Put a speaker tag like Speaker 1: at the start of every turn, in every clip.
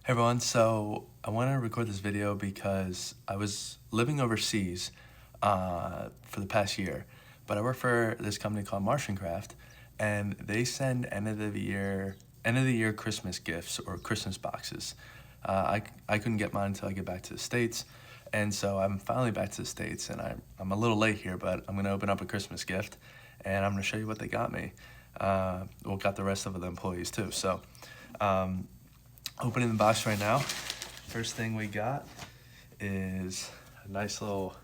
Speaker 1: Hey everyone, so I want to record this video because I was living overseas for the past year, but I work for this company called MartianCraft, and they send end of the year Christmas gifts or Christmas boxes. I couldn't get mine until I get back to the States, and so I'm finally back to the States, and I'm a little late here, but I'm gonna open up a Christmas gift, and I'm gonna show you what they got me. Well, got the rest of the employees too. So. Opening the box right now. First thing we got is a nice little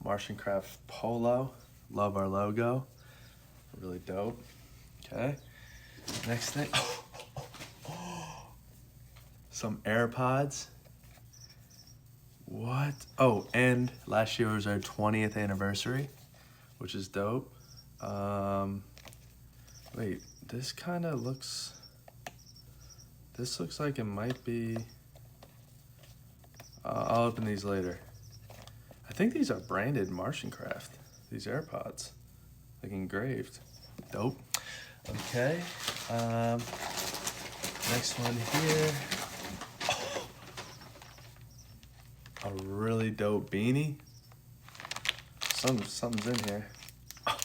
Speaker 1: MartianCraft polo. Love our logo. Really dope. Okay. Next thing. Some AirPods. What? Oh, and last year was our 20th anniversary, which is dope. Wait, this kind of looks... This looks like it might be, I'll open these later. I think these are branded MartianCraft, these AirPods, like engraved. Dope. Okay, next one here. Oh, a really dope beanie. Something's in here. Oh,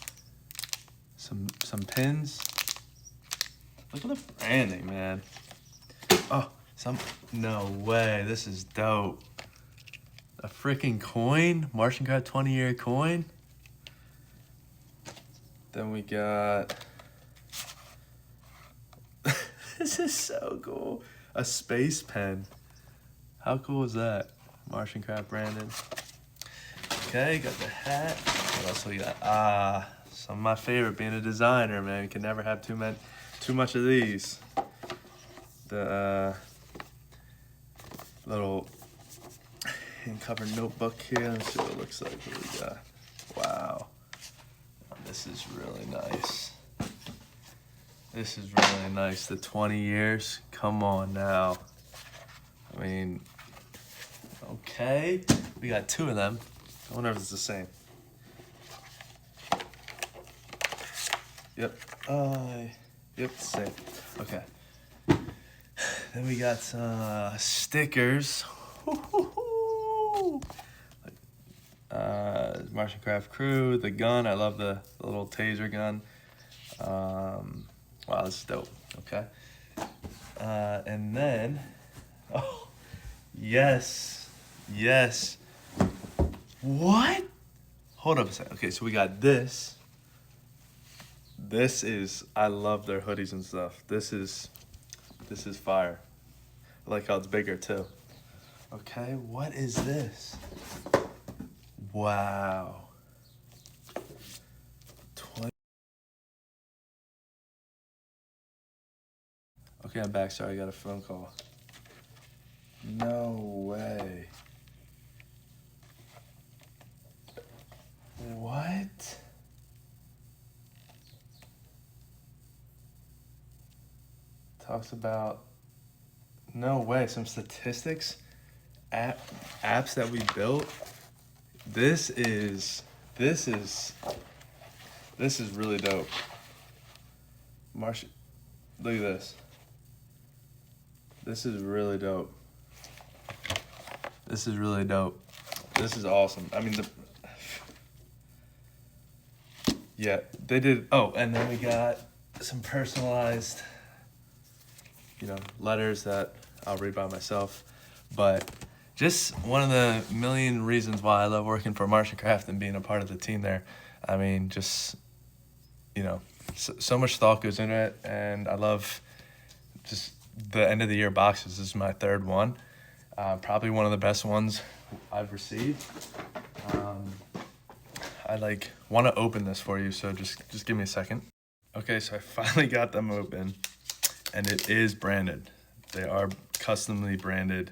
Speaker 1: some pins. Look at the branding, man. Oh, no way, this is dope. A freaking coin, MartianCraft 20-year coin. Then we got, this is so cool. A space pen. How cool is that? MartianCraft branded. Okay, got the hat. What else we got? Some of my favorite, being a designer, man. You can never have too much of these. The little hand-covered notebook here. Let's see what it looks like. What we got? Wow. This is really nice. This is really nice. The 20 years. Come on now. I mean, okay. We got two of them. I wonder if it's the same. Yep. Yep, same. Okay. Then we got some stickers. MartianCraft crew, the gun. I love the little taser gun. Wow, this is dope. Okay. And then, oh, yes. What? Hold up a second. Okay, so we got this. This is, I love their hoodies and stuff. This is fire. I like how it's bigger too. Okay, what is this? Wow. 20. Okay, I'm back. Sorry, I got a phone call. No way. What? Talks about, no way, some statistics, apps that we built. This is really dope. Look at this. This is really dope. This is really dope. This is awesome. I mean, yeah, they did. Oh, and then we got some personalized, letters that I'll read by myself. But just one of the million reasons why I love working for MartianCraft and being a part of the team there. I mean, just, so much thought goes into it, and I love just the end of the year boxes. This is my third one. Probably one of the best ones I've received. I want to open this for you, so just give me a second. Okay, so I finally got them open. And it is branded. They are customly branded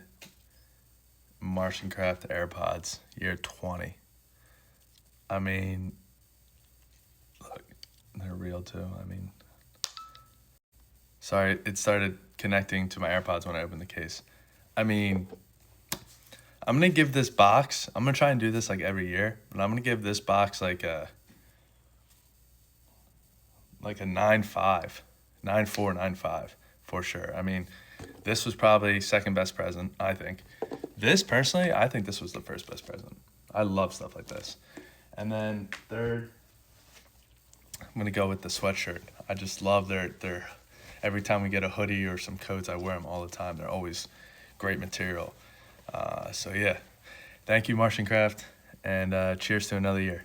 Speaker 1: MartianCraft AirPods, year 20. I mean, look, they're real too. I mean, sorry, it started connecting to my AirPods when I opened the case. I mean, I'm gonna give this box, I'm gonna try and do this like every year, but I'm gonna give this box like a 9.5. 9.4, 9.5 for sure. I mean, This was probably second best present, I think. This, personally, I think this was the first best present. I love stuff like this. And then third, I'm gonna go with the sweatshirt. I just love their every time we get a hoodie or some coats, I wear them all the time. They're always great material. So yeah, thank you, MartianCraft, and cheers to another year.